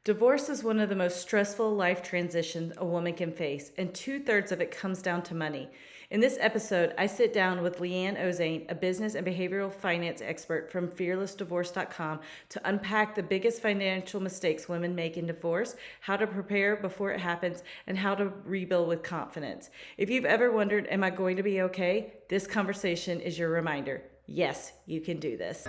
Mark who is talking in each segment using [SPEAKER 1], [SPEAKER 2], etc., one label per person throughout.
[SPEAKER 1] Divorce is one of the most stressful life transitions a woman can face, and two-thirds of it comes down to money. In this episode, I sit down with Leanne Ozaine, a business and behavioral finance expert from fearlessdivorce.com, to unpack the biggest financial mistakes women make in divorce, how to prepare before it happens, and how to rebuild with confidence. If you've ever wondered, am I going to be okay? This conversation is your reminder. Yes, you can do this.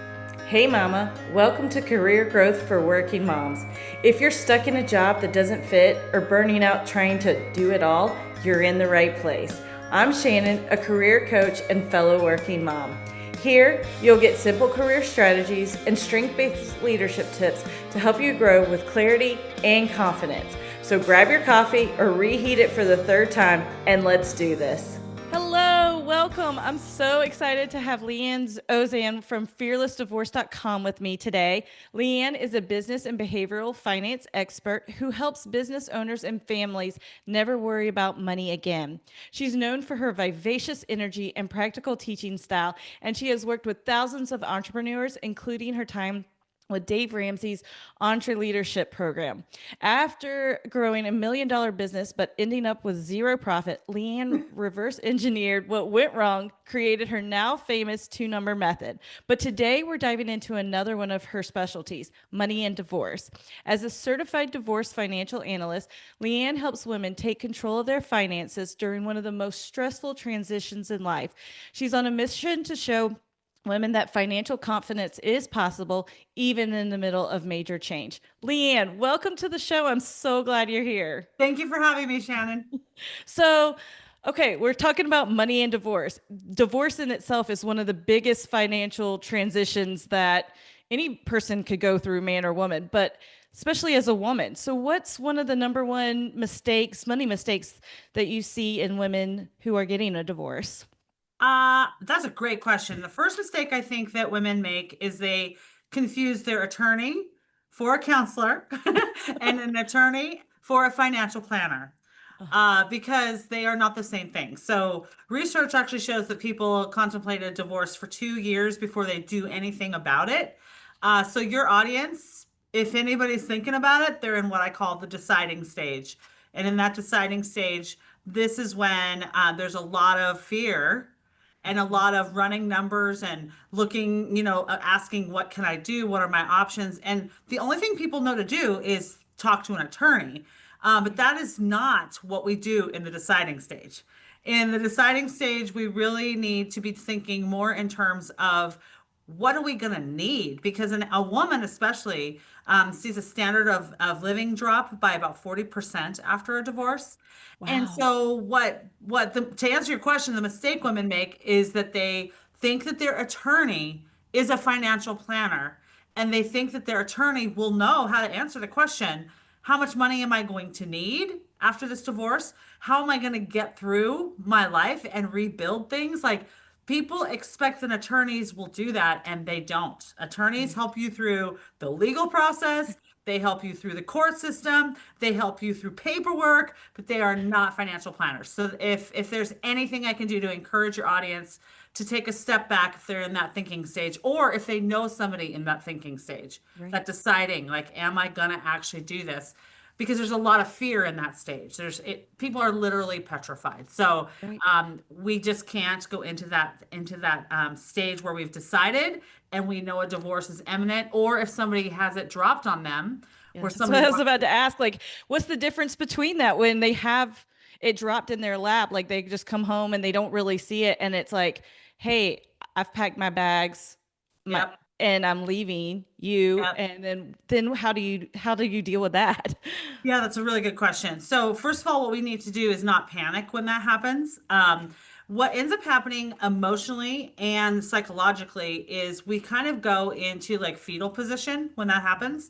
[SPEAKER 1] Hey mama, welcome to Career Growth for Working Moms. If you're stuck in a job that doesn't fit or burning out trying to do it all, you're in the right place. I'm Shannon, a career coach and fellow working mom. Here, you'll get simple career strategies and strength-based leadership tips to help you grow with clarity and confidence. So grab your coffee or reheat it for the third time and let's do this. Hello, welcome. I'm so excited to have Leanne Ozaine from fearlessdivorce.com with me today. Leanne is a business and behavioral finance expert who helps business owners and families never worry about money again. She's known for her vivacious energy and practical teaching style, and she has worked with thousands of entrepreneurs, including her time with Dave Ramsey's EntreLeadership program. After growing $1 million business but ending up with zero profit, Leanne reverse engineered what went wrong, created her now famous two-number method. But today we're diving into another one of her specialties, money and divorce. As a certified divorce financial analyst, Leanne helps women take control of their finances during one of the most stressful transitions in life. She's on a mission to show women that financial confidence is possible even in the middle of major change. Leanne, welcome to the show. I'm so glad you're here.
[SPEAKER 2] Thank you for having me, Shannon.
[SPEAKER 1] So, okay, we're talking about money and divorce. Divorce in itself is one of the biggest financial transitions that any person could go through, man or woman, but especially as a woman. So, what's one of the number one mistakes, money mistakes, that you see in women who are getting a divorce?
[SPEAKER 2] That's a great question. The first mistake I think that women make is they confuse their attorney for a counselor and an attorney for a financial planner, because they are not the same thing. So, research actually shows that people contemplate a divorce for 2 years before they do anything about it. So, your audience, if anybody's thinking about it, they're in what I call the deciding stage. And in that deciding stage, this is when there's a lot of fear and a lot of running numbers and looking, asking, what can I do? What are my options? And the only thing people know to do is talk to an attorney. But that is not what we do in the deciding stage. In the deciding stage, we really need to be thinking more in terms of what are we going to need? Because a woman, especially, sees a standard of living drop by about 40% after a divorce. And
[SPEAKER 1] Wow.
[SPEAKER 2] so, to answer your question, the mistake women make is that they think that their attorney is a financial planner, and they think that their attorney will know how to answer the question, how much money am I going to need after this divorce? How am I going to get through my life and rebuild things? Like, people expect that attorneys will do that, and they don't. Attorneys help you through the legal process, they help you through the court system, they help you through paperwork, but they are not financial planners. So if there's anything I can do to encourage your audience to take a step back if they're in that thinking stage, or if they know somebody in that thinking stage,
[SPEAKER 1] Right.
[SPEAKER 2] that deciding, like, am I gonna actually do this? Because there's a lot of fear in that stage. People are literally petrified. So
[SPEAKER 1] Right.
[SPEAKER 2] we just can't go into that stage where we've decided and we know a divorce is imminent, or if somebody has it dropped on them,
[SPEAKER 1] Yeah,
[SPEAKER 2] where
[SPEAKER 1] that's what
[SPEAKER 2] somebody
[SPEAKER 1] I was
[SPEAKER 2] walks.
[SPEAKER 1] about to ask. Like, what's the difference between that when they have it dropped in their lap? Like, they just come home and they don't really see it, and it's like, "Hey, I've packed my bags, my
[SPEAKER 2] Yep.
[SPEAKER 1] and I'm leaving you."
[SPEAKER 2] Yep.
[SPEAKER 1] And then how do you deal with that?
[SPEAKER 2] Yeah, that's a really good question. So, first of all, what we need to do is not panic when that happens. What ends up happening emotionally and psychologically is we kind of go into like fetal position when that happens.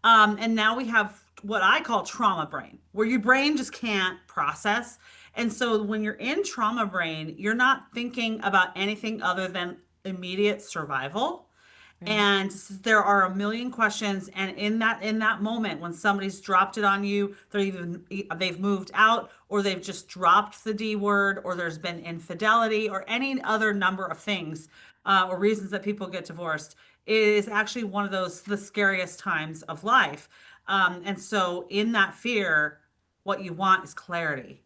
[SPEAKER 2] And now we have what I call trauma brain, where your brain just can't process. And so, when you're in trauma brain, you're not thinking about anything other than immediate survival.
[SPEAKER 1] Right.
[SPEAKER 2] And there are a million questions, and in that moment when somebody's dropped it on you, they've moved out, or they've just dropped the D word, or there's been infidelity or any other number of things, or reasons that people get divorced. is actually one of those the scariest times of life. And so in that fear, what you want is clarity.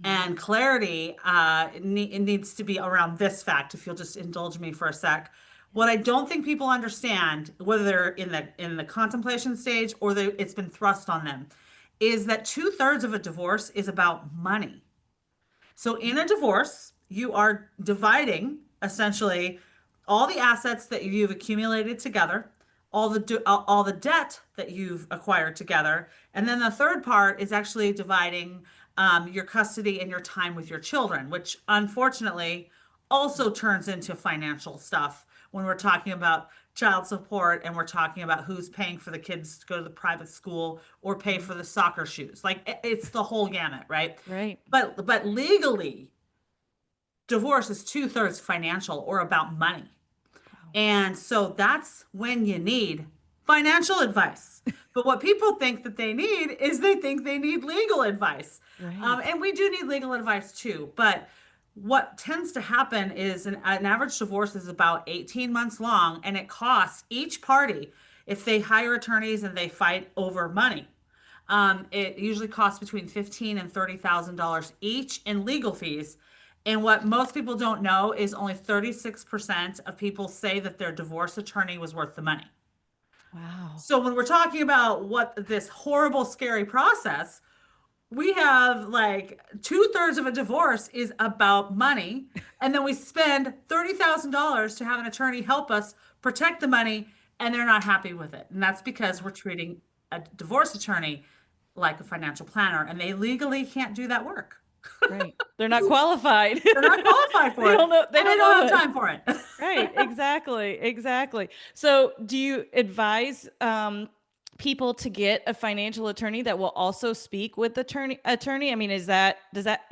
[SPEAKER 2] And
[SPEAKER 1] Mm.
[SPEAKER 2] clarity, it needs to be around this fact, if you'll just indulge me for a sec. What I don't think people understand, whether they're in the contemplation stage or it's been thrust on them, is that two-thirds of a divorce is about money. So in a divorce, you are dividing essentially all the assets that you've accumulated together, all the debt that you've acquired together, and then the third part is actually dividing your custody and your time with your children, which unfortunately also turns into financial stuff when we're talking about child support and we're talking about who's paying for the kids to go to the private school or pay
[SPEAKER 1] Mhm.
[SPEAKER 2] for the soccer shoes. Like it's the whole gamut, right?
[SPEAKER 1] Right.
[SPEAKER 2] But legally, divorce is two-thirds financial or about money.
[SPEAKER 1] Wow.
[SPEAKER 2] And so that's when you need financial advice. But what people think that they need is they think they need legal advice.
[SPEAKER 1] Right.
[SPEAKER 2] And we do need legal advice too. But what tends to happen is an average divorce is about 18 months long, and it costs each party, if they hire attorneys and they fight over money, it usually costs between 15 and $30,000 each in legal fees. And what most people don't know is only 36% of people say that their divorce attorney was worth the money.
[SPEAKER 1] Wow.
[SPEAKER 2] So when we're talking about what this horrible, scary process, we have like two-thirds of a divorce is about money. And then we spend $30,000 to have an attorney help us protect the money, and they're not happy with it. And that's because we're treating a divorce attorney like a financial planner, and they legally can't do that work.
[SPEAKER 1] Right. They're not qualified.
[SPEAKER 2] They're not qualified
[SPEAKER 1] They
[SPEAKER 2] for it,
[SPEAKER 1] don't know they
[SPEAKER 2] and they
[SPEAKER 1] don't
[SPEAKER 2] don't
[SPEAKER 1] know
[SPEAKER 2] have
[SPEAKER 1] it.
[SPEAKER 2] time for it.
[SPEAKER 1] Right, exactly, exactly. So, do you advise people to get a financial attorney that will also speak with the attorney? I mean, is that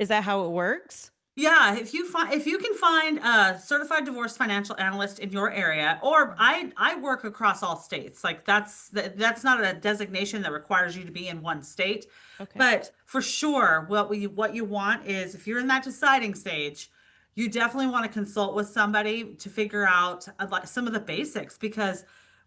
[SPEAKER 1] how it works?
[SPEAKER 2] Yeah, if you can find a certified divorce financial analyst in your area, or
[SPEAKER 1] Mhm.
[SPEAKER 2] I work across all states. Like that's not a designation that requires you to be in one state.
[SPEAKER 1] Okay.
[SPEAKER 2] But for sure, what you want is if you're in that deciding stage, you definitely want to consult with somebody to figure out like some of the basics because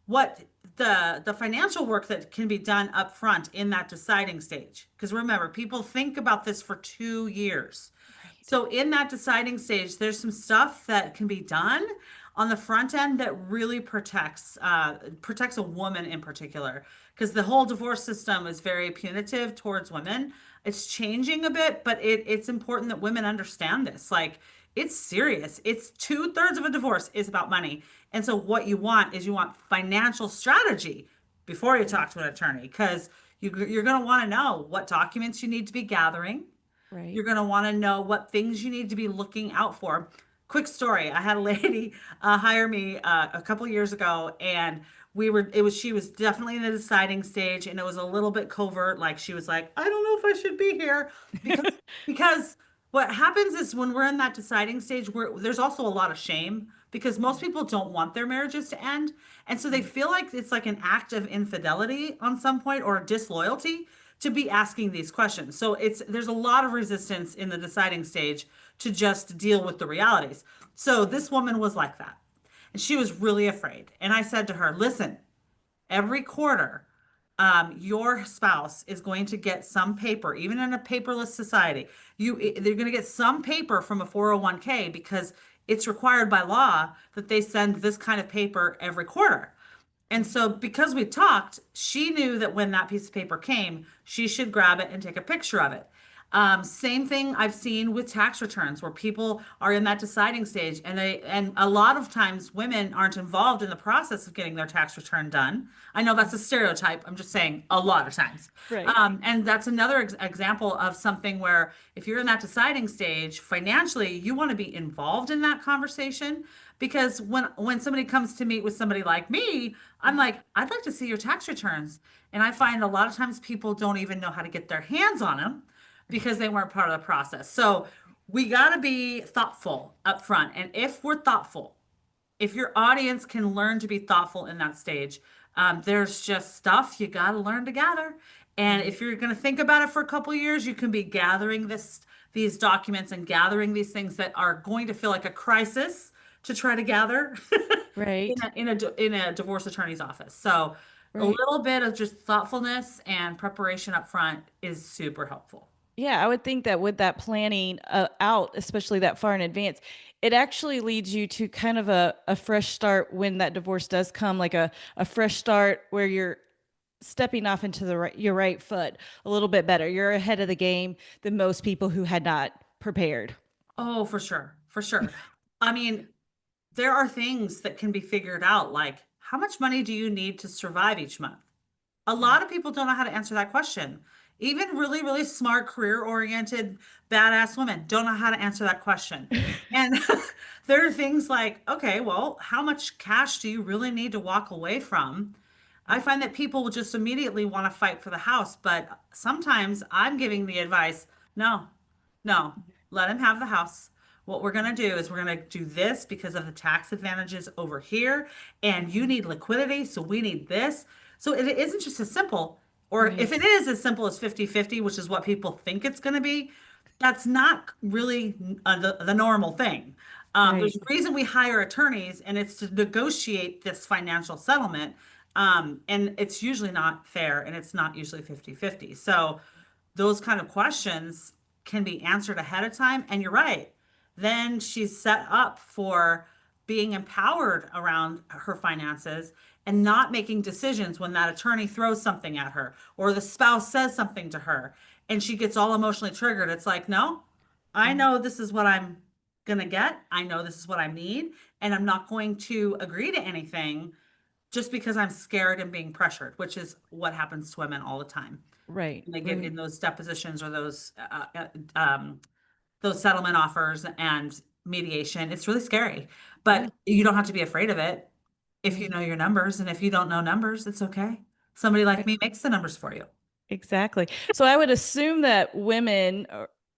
[SPEAKER 2] what the financial work that can be done up front in that deciding stage. Because remember, people think about this for 2 years.
[SPEAKER 1] Right.
[SPEAKER 2] So in that deciding stage, there's some stuff that can be done on the front end that really protects a woman in particular, because the whole divorce system is very punitive towards women. It's changing a bit, but it's important that women understand this. Like it's serious. It's two-thirds of a divorce is about money. And so what you want is you want financial strategy before you
[SPEAKER 1] Right.
[SPEAKER 2] talk to an attorney, because you're going to want to know what documents you need to be gathering.
[SPEAKER 1] Right.
[SPEAKER 2] You're going to want to know what things you need to be looking out for. Quick story. I had a lady hire me a couple years ago, and she was definitely in the deciding stage, and it was a little bit covert. Like she was like, I don't know if I should be here because what happens is when we're in that deciding stage, there's also a lot of shame because most
[SPEAKER 1] Mhm.
[SPEAKER 2] people don't want their marriages to end. And so they
[SPEAKER 1] Right.
[SPEAKER 2] feel like it's like an act of infidelity on some point or disloyalty to be asking these questions. So there's a lot of resistance in the deciding stage to just deal with the realities. So
[SPEAKER 1] Right.
[SPEAKER 2] this woman was like that. And she was really afraid. And I said to her, listen, every quarter, your spouse is going to get some paper, even in a paperless society. They're going to get some paper from a 401k because it's required by law that they send this kind of paper every quarter. And
[SPEAKER 1] Mhm.
[SPEAKER 2] so, because we talked, she knew that when that piece of paper came, she should grab it and take a picture of it. Same thing I've seen with tax returns where people are in that deciding stage and a lot of times women aren't involved in the process of getting their tax return done. I know that's a
[SPEAKER 1] Mhm.
[SPEAKER 2] stereotype. I'm just saying a lot of times.
[SPEAKER 1] Right.
[SPEAKER 2] And that's another example of something where if you're in that deciding stage financially, you want to be involved in that conversation because when somebody comes to meet with somebody like me, I'm
[SPEAKER 1] Mhm.
[SPEAKER 2] like, I'd like to see your tax returns. And I find a lot of times people don't even know how to get their hands on them because they weren't part of the process. So we got to be thoughtful up front. And if we're thoughtful, if your audience can learn to be thoughtful in that stage, there's just stuff you got to learn to gather. And
[SPEAKER 1] Mhm.
[SPEAKER 2] if you're going to think about it for a couple of years, you can be gathering these documents and gathering these things that are going to feel like a crisis to try to gather in
[SPEAKER 1] Right.
[SPEAKER 2] a divorce attorney's office. So a
[SPEAKER 1] Right.
[SPEAKER 2] little bit of just thoughtfulness and preparation up front is super helpful.
[SPEAKER 1] Yeah, I would think that with that planning out, especially that far in advance, it actually leads you to kind of a fresh start when that divorce does come, like a fresh start where you're stepping off into your right foot a little bit better. You're ahead of the game than most people who had not prepared.
[SPEAKER 2] Oh, for sure, for sure. I mean, there are things that can be figured out, like how much money do you need to survive each month? A lot of people don't know how to answer that question. Even really, really smart, career-oriented, badass women don't know how to answer that question. And there are things like, okay, well, how much cash do you really need to walk away from? I find that people will just immediately want to fight for the house, but sometimes I'm giving the advice, no, no, let him have the house. What we're going to do is we're going to do this because of the tax advantages over here, and you need liquidity, so we need this. So it isn't just as simple, or if
[SPEAKER 1] Right.
[SPEAKER 2] it is as simple as 50-50, which is what people think it's going to be, that's not really the normal thing. There's
[SPEAKER 1] Right.
[SPEAKER 2] a reason we hire attorneys, and it's to negotiate this financial settlement. And it's usually not fair, and it's not usually 50-50. So those kind of questions can be answered ahead of time. And you're right. Then she's set up for being empowered around her finances and not making decisions when that attorney throws something at her or the spouse says something to her and she gets all emotionally triggered. It's like, no, I
[SPEAKER 1] Mhm.
[SPEAKER 2] know this is what I'm going to get. I know this is what I need. And I'm not going to agree to anything just because I'm scared and being pressured, which is what happens to women all the time
[SPEAKER 1] Right.
[SPEAKER 2] when they get
[SPEAKER 1] Right.
[SPEAKER 2] in those depositions or those settlement offers and mediation. It's really scary,
[SPEAKER 1] Yeah.
[SPEAKER 2] but you don't have to be afraid of it if you
[SPEAKER 1] Right.
[SPEAKER 2] know your numbers. And if you don't know numbers, it's okay. Somebody like
[SPEAKER 1] Right.
[SPEAKER 2] me makes the numbers for you.
[SPEAKER 1] Exactly. So I would assume that women,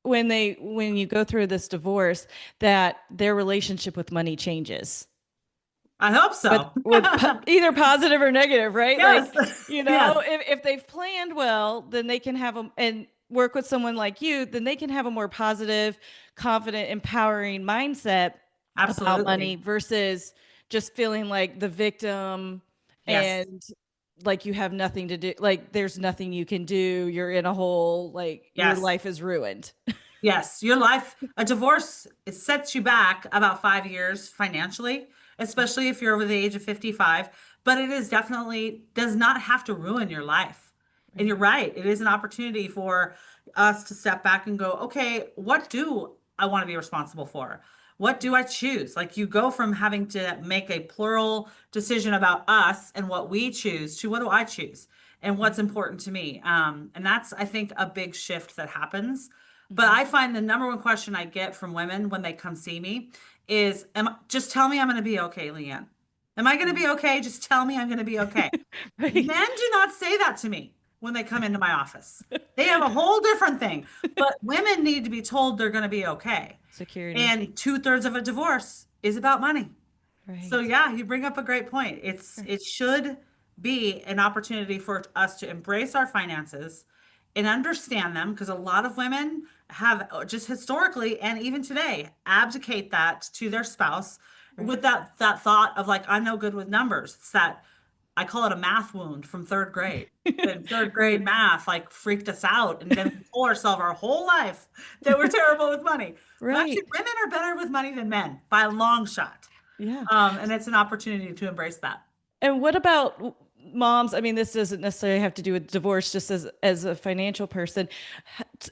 [SPEAKER 1] when you go through this divorce, that their relationship with money changes.
[SPEAKER 2] I hope so.
[SPEAKER 1] Either positive or negative, right?
[SPEAKER 2] Yes.
[SPEAKER 1] Like, you
[SPEAKER 2] Yes.
[SPEAKER 1] know, if they've planned well, then they can have them and work with someone like you, then they can have a more positive, confident, empowering mindset about money
[SPEAKER 2] Absolutely.
[SPEAKER 1] versus just feeling like the victim
[SPEAKER 2] Yes.
[SPEAKER 1] and like you have nothing to do, like there's nothing you can do. You're in a hole, like your
[SPEAKER 2] Yes.
[SPEAKER 1] life is ruined.
[SPEAKER 2] Yes, your life, a divorce, it sets you back about 5 years financially, especially if you're over the age of 55. But it is definitely does not have to ruin your life. And you're
[SPEAKER 1] Right.
[SPEAKER 2] right, it is an opportunity for us to step back and go, okay, what do I want to be responsible for? What do I choose? Like you go from having to make a plural decision about us and what we choose to what do I choose and what's important to me. And that's, I think, a big shift that happens, but
[SPEAKER 1] Mhm.
[SPEAKER 2] I find the number one question I get from women when they come see me is, just tell me I'm going to be okay, Leanne. Am I going to
[SPEAKER 1] Mhm.
[SPEAKER 2] be okay? Just tell me I'm going to be okay.
[SPEAKER 1] Right.
[SPEAKER 2] Men do not say that to me when they come into my office. They have a whole different thing, but women need to be told they're going to be okay.
[SPEAKER 1] Security.
[SPEAKER 2] And two-thirds of a divorce is about money. So
[SPEAKER 1] Right.
[SPEAKER 2] yeah, you bring up a great point. It should be an opportunity for us to embrace our finances and understand them because a lot of women have just historically and even today abdicate that to their spouse
[SPEAKER 1] Right.
[SPEAKER 2] with that thought of like I'm no good with numbers. It's that I call it a math wound from third grade. In third grade
[SPEAKER 1] Right.
[SPEAKER 2] math like freaked us out and then we told ourselves our whole life that we're terrible with money. But actually
[SPEAKER 1] Right.
[SPEAKER 2] women are better with money than men by a long shot.
[SPEAKER 1] Yeah.
[SPEAKER 2] And it's an opportunity to embrace that.
[SPEAKER 1] And what about moms? I mean, this doesn't necessarily have to do with divorce, just as a financial person.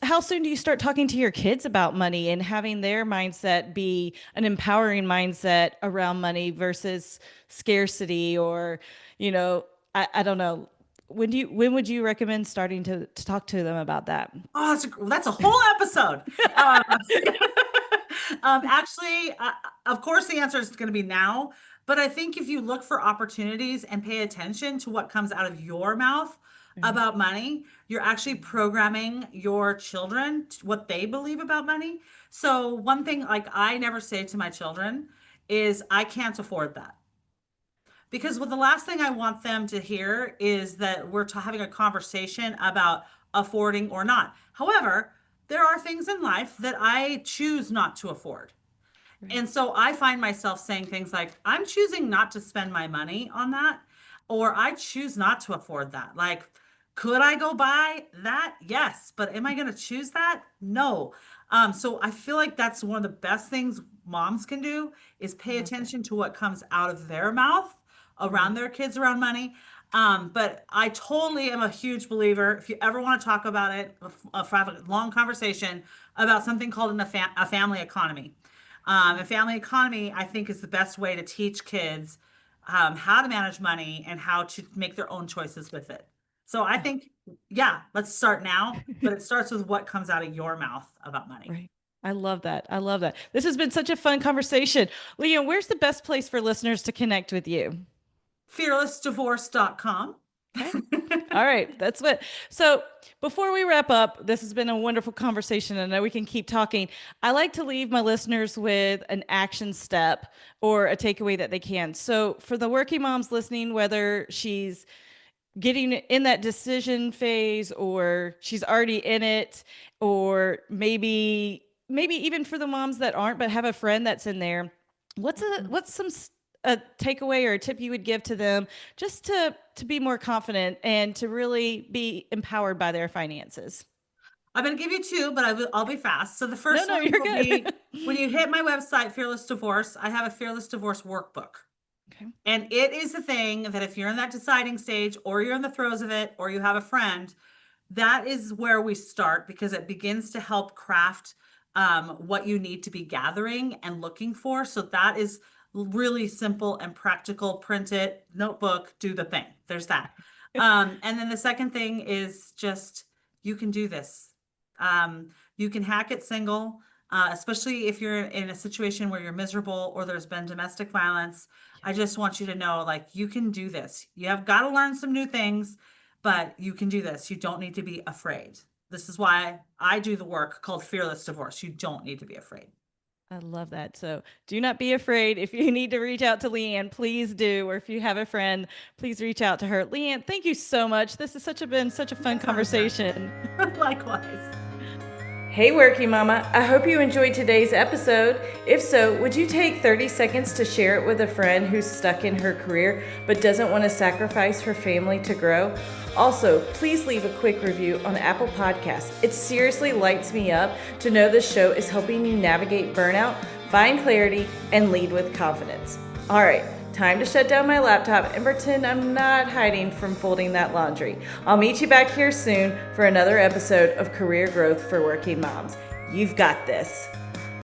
[SPEAKER 1] How soon do you start talking to your kids about money and having their mindset be an empowering mindset around money versus scarcity or, you know, I don't know. When would you recommend starting to talk to them about that?
[SPEAKER 2] Oh, that's a whole episode. Um, actually, of course, the answer is going to be now. But I think if you look for opportunities and pay attention to what comes out of your mouth
[SPEAKER 1] Right.
[SPEAKER 2] about money, you're actually programming your children what they believe about money. So one thing like I never say to my children is I can't afford that. Because the last thing I want them to hear is that we're having a conversation about affording or not. However, there are things in life that I choose not to afford. And so I find myself saying things like, I'm choosing not to spend my money on that, or I choose not to afford that. Like, could I go buy that? Yes. But am I going to choose that? No. So I feel like that's one of the best things moms can do is
[SPEAKER 1] I
[SPEAKER 2] pay
[SPEAKER 1] love that.
[SPEAKER 2] attention to what comes out of their mouth around
[SPEAKER 1] Right.
[SPEAKER 2] their kids around money. But I totally am a huge believer. If you ever want to talk about it, have a long conversation about something called a family economy. A family economy, I think, is the best way to teach kids how to manage money and how to make their own choices with it. So I think, yeah, let's start now, but it starts with what comes out of your mouth about money.
[SPEAKER 1] Right. I love that. I love that. This has been such a fun conversation. Leanne, where's the best place for listeners to connect with you?
[SPEAKER 2] Fearlessdivorce.com.
[SPEAKER 1] Okay. All right. That's what. So before we wrap up, this has been a wonderful conversation. I know we can keep talking. I like to leave my listeners with an action step or a takeaway that they can. So for the working moms listening, whether she's getting in that decision phase or she's already in it, or maybe even for the moms that aren't but have a friend that's in there, what's some a takeaway or a tip you would give to them just to be more confident and to really be empowered by their finances?
[SPEAKER 2] I'm going to give you two, but I'll be fast. So the
[SPEAKER 1] No,
[SPEAKER 2] first
[SPEAKER 1] no,
[SPEAKER 2] one
[SPEAKER 1] you're
[SPEAKER 2] will be
[SPEAKER 1] good.
[SPEAKER 2] when you hit my website, Fearless Divorce, I have a Fearless Divorce workbook.
[SPEAKER 1] Okay.
[SPEAKER 2] And it is the thing that if you're in that deciding stage or you're in the throes of it or you have a friend, that is where we start because it begins to help craft what you need to be gathering and looking for. So that is really simple and practical. Print it, notebook, do the thing. There's that. And then the second thing is just you can do this. You can hack it single, especially if you're in a situation where you're miserable or there's been domestic violence. I just want you to know, like, you can do this. You have got to learn some new things, but you can do this. You don't need to be afraid. This is why I do the work called Fearless Divorce. You don't need to be afraid.
[SPEAKER 1] I love that. So do not be afraid. If you need to reach out to Leanne, please do. Or if you have a friend, please reach out to her. Leanne, thank you so much. This has been such a fun conversation.
[SPEAKER 2] Likewise.
[SPEAKER 1] Hey, Working Mama. I hope you enjoyed today's episode. If so, would you take 30 seconds to share it with a friend who's stuck in her career but doesn't want to sacrifice her family to grow? Also, please leave a quick review on Apple Podcasts. It seriously lights me up to know this show is helping you navigate burnout, find clarity, and lead with confidence. All right. Time to shut down my laptop and pretend I'm not hiding from folding that laundry. I'll meet you back here soon for another episode of Career Growth for Working Moms. You've got this.